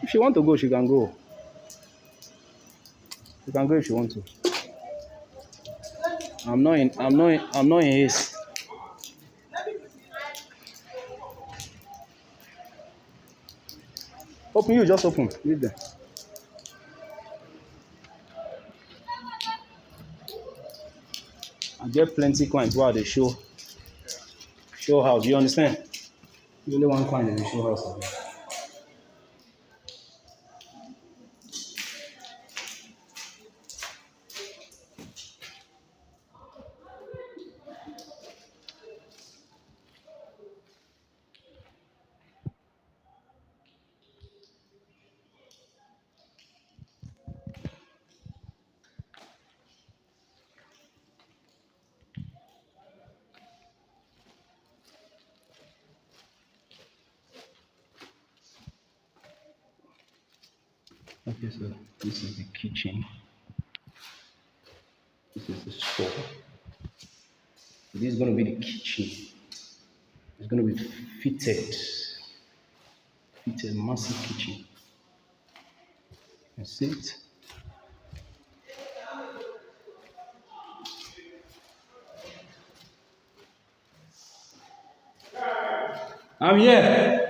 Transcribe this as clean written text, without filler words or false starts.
If she want to go, she can go. You can go if you want to. I'm not in haste. Open, you just open. Leave them. I get plenty coins while they show house. You understand? You only one coin in the show house. Okay, so this is the kitchen. This is the store. This is going to be the kitchen. It's going to be fitted, massive kitchen. That's it. I'm here.